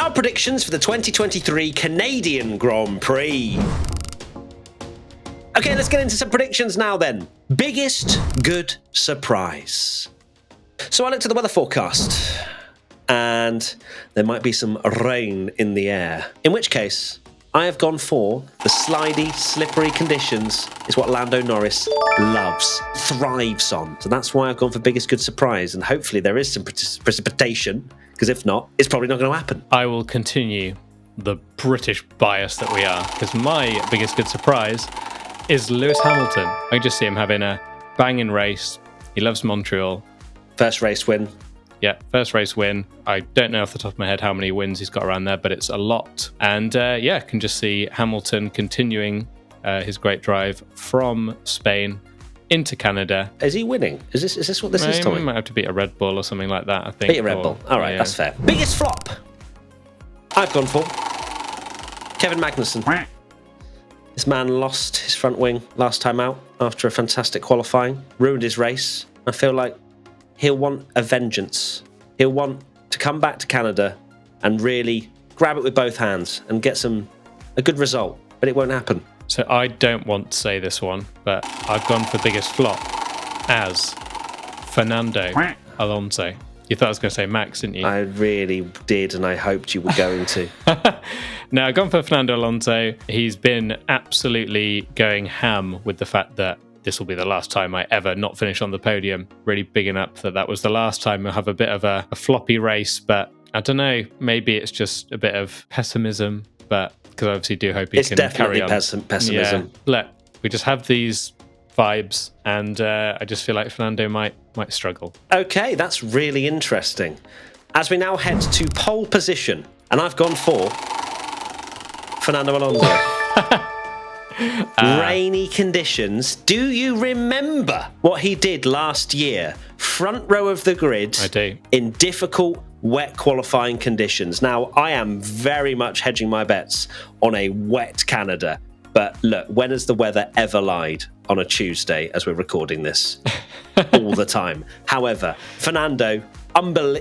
Our predictions for the 2023 Canadian Grand Prix. Okay, let's get into some predictions now then. Biggest good surprise. So I looked at the weather forecast and there might be some rain in the air. In which case, I have gone for the slidey, slippery conditions is what Lando Norris loves, thrives on. So that's why I've gone for biggest good surprise. And hopefully there is some precipitation, because if not, it's probably not going to happen. I will continue the British bias that we are, because my biggest good surprise is Lewis Hamilton. I can just see him having a banging race. He loves Montreal. First race win. Yeah, first race win. I don't know off the top of my head how many wins he's got around there, but it's a lot. And I can just see Hamilton continuing his great drive from Spain into Canada. Is he winning? Is this what this is, Tommy? He might have to beat a Red Bull or something like that, I think. Beat a Red Bull. All right, that's fair. Biggest flop I've gone for Kevin Magnussen. This man lost his front wing last time out after a fantastic qualifying, ruined his race. I feel like he'll want a vengeance. He'll want to come back to Canada and really grab it with both hands and get a good result, but it won't happen. So I don't want to say this one, but I've gone for biggest flop as Fernando Alonso. You thought I was going to say Max, didn't you? I really did, and I hoped you were going to. No, I've gone for Fernando Alonso. He's been absolutely going ham with the fact that this will be the last time I ever not finish on the podium. Really bigging up that was the last time we'll have a bit of a floppy race, but I don't know, maybe it's just a bit of pessimism, but because I obviously do hope he can carry on. It's definitely pessimism. Yeah, we just have these vibes, and I just feel like Fernando might struggle. Okay, that's really interesting. As we now head to pole position, and I've gone for Fernando Alonso. Rainy conditions. Do you remember what he did last year? Front row of the grid. I do. In difficult, wet qualifying conditions. Now, I am very much hedging my bets on a wet Canada. But look, when has the weather ever lied on a Tuesday as we're recording this? All the time. However, Fernando,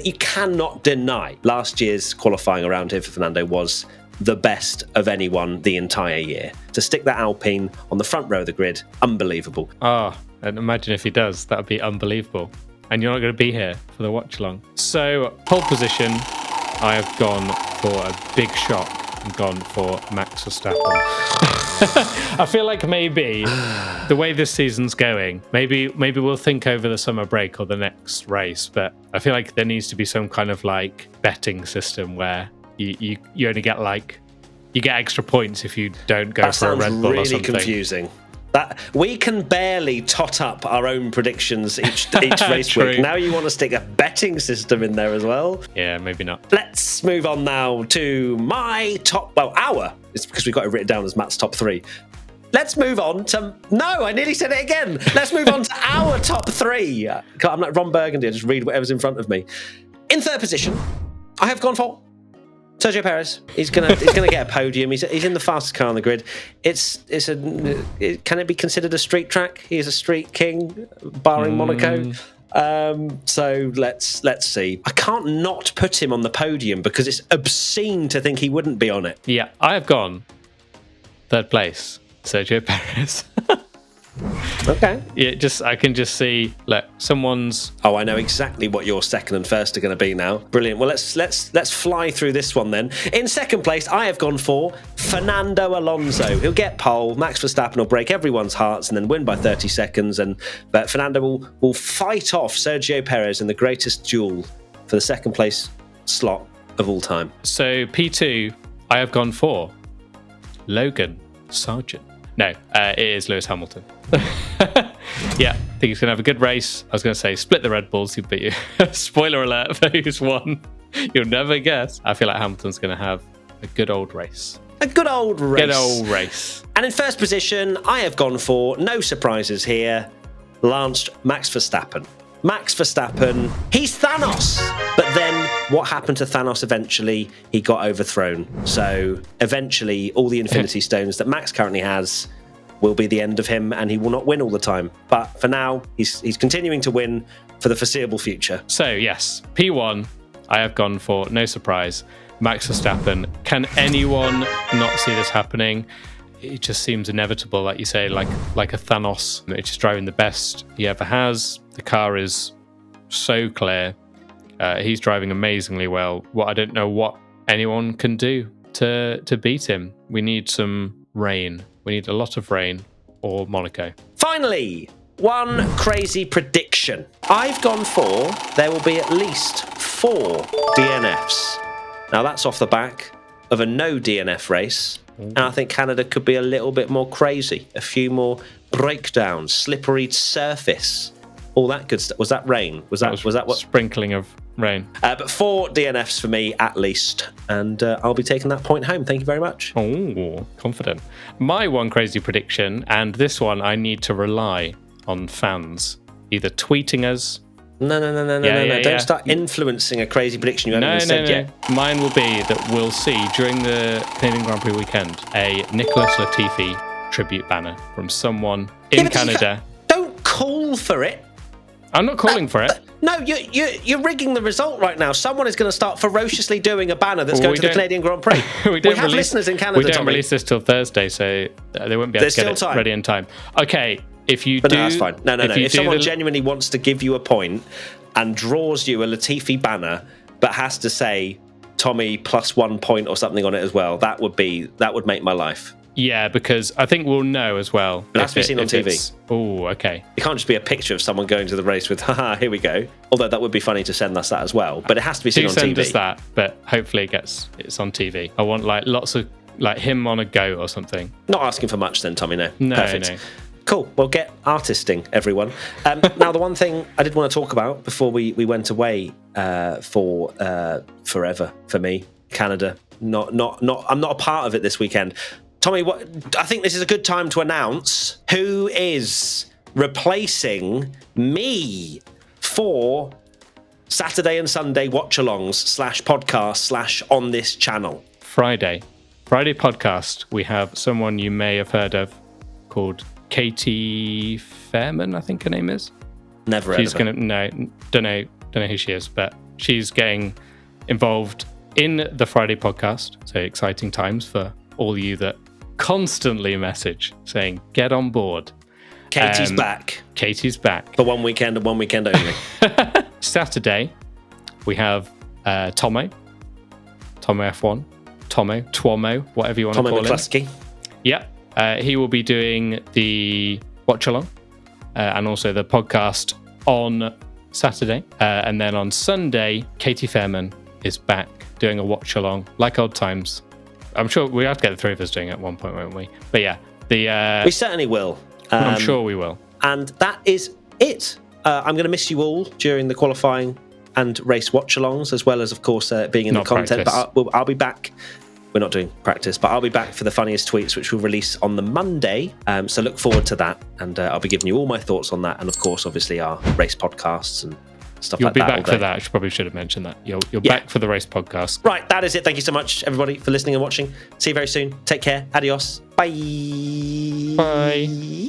you cannot deny last year's qualifying around here for Fernando was the best of anyone the entire year. To stick that Alpine on the front row of the grid, unbelievable. And imagine if he does, that would be unbelievable. And you're not going to be here for the watch along. So, pole position, I have gone for a big shock and gone for Max Verstappen. I feel like maybe the way this season's going, maybe we'll think over the summer break or the next race, but I feel like there needs to be some kind of like betting system where you only get you get extra points if you don't go for a Red Bull really or something. Confusing. That we can barely tot up our own predictions each race True. week. Now you want to stick a betting system in there as well? Yeah, maybe not. Let's move on now to our. It's because we've got it written down as Matt's top three. Let's move on to... No, I nearly said it again. Let's move on to our top three. I'm like Ron Burgundy. I just read whatever's in front of me. In third position, I have gone for Sergio Perez. He's gonna get a podium. He's in the fastest car on the grid. Can it be considered a street track? He is a street king, barring Monaco. So let's see. I can't not put him on the podium because it's obscene to think he wouldn't be on it. Yeah, I have gone third place, Sergio Perez. Okay. Yeah, I can just see, look, someone's... Oh, I know exactly what your second and first are going to be now. Brilliant. Well, let's fly through this one then. In second place, I have gone for Fernando Alonso. He'll get pole. Max Verstappen will break everyone's hearts and then win by 30 seconds. But Fernando will fight off Sergio Perez in the greatest duel for the second place slot of all time. So P2, I have gone for Logan Sargent. No, it is Lewis Hamilton. Yeah, I think he's going to have a good race. I was going to say split the Red Bulls, but you spoiler alert for who's won. You'll never guess. I feel like Hamilton's going to have a good old race. A good old race. Good old race. And in first position, I have gone for, no surprises here, Max Verstappen. Max Verstappen, he's Thanos. But then what happened to Thanos eventually? He got overthrown. So eventually all the Infinity Stones that Max currently has will be the end of him and he will not win all the time. But for now, he's continuing to win, for the foreseeable future. So yes, P1, I have gone for, no surprise, Max Verstappen. P2, I have gone for Fernando Alonso. And in third position, I have gone for Max Verstappen. Can anyone not see this happening? It just seems inevitable, like you say, like a Thanos. It's just driving the best he ever has. The car is so clear. He's driving amazingly well. I don't know what anyone can do to beat him. We need some rain. We need a lot of rain, or Monaco. Finally, one crazy prediction. I've gone for there will be at least 4 DNFs. Now that's off the back of a no DNF race. And I think Canada could be a little bit more crazy. A few more breakdowns, slippery surface, all that good stuff. Was that rain? Was that what? Sprinkling of rain. But 4 DNFs for me at least. And I'll be taking that point home. Thank you very much. Oh, confident. My one crazy prediction, and this one I need to rely on fans either tweeting us. No. Don't start influencing a crazy prediction you haven't even said yet. Mine will be that we'll see during the Canadian Grand Prix weekend a Nicholas Latifi tribute banner from someone in Canada. Don't call for it. I'm not calling for it. No, you're rigging the result right now. Someone is going to start ferociously doing a banner that's going to the Canadian Grand Prix. we have listeners in Canada, We don't Tommy. release this till Thursday, so they won't be able to get it ready in time. Okay, if you do... No, that's fine. No. If someone genuinely wants to give you a point and draws you a Latifi banner, but has to say Tommy plus 1 point or something on it as well, that would make my life. Yeah, because I think we'll know as well. It has to be seen on TV. Oh, okay. It can't just be a picture of someone going to the race with, haha, here we go. Although that would be funny to send us that as well. But it has to be seen on TV. Send us that, but hopefully it's on TV. I want lots of him on a goat or something. Not asking for much then, Tommy, no. No, Perfect. No. Cool. Well, get artisting, everyone. Now, the one thing I did want to talk about before we went away for forever, for me, Canada, I'm not a part of it this weekend. Tommy, I think this is a good time to announce who is replacing me for Saturday and Sunday watch-alongs /podcast/ on this channel. Friday podcast, we have someone you may have heard of called Katie Fairman, I think her name is. Never heard of her. Don't know who she is, but she's getting involved in the Friday podcast. So exciting times for all you that constantly message saying, get on board. Katie's back. Katie's back. For one weekend and one weekend only. Saturday, we have Tomo F1, Twomo, whatever you want to call him. McCluskey. Yeah. He will be doing the watch along and also the podcast on Saturday. And then on Sunday, Katie Fairman is back doing a watch along like old times. I'm sure we have to get the 3 of us doing it at one point, won't we? But yeah, we certainly will. I'm sure we will. And that is it. I'm going to miss you all during the qualifying and race watch-alongs, as well as, of course, being in the content. Practice. But I'll be back. We're not doing practice, but I'll be back for the funniest tweets, which we'll release on the Monday. So look forward to that, and I'll be giving you all my thoughts on that, and of course, obviously, our race podcasts and stuff You'll like that. You'll be back for that. I probably should have mentioned that. You're back for the race podcast. Right, that is it. Thank you so much, everybody, for listening and watching. See you very soon. Take care. Adios. Bye. Bye.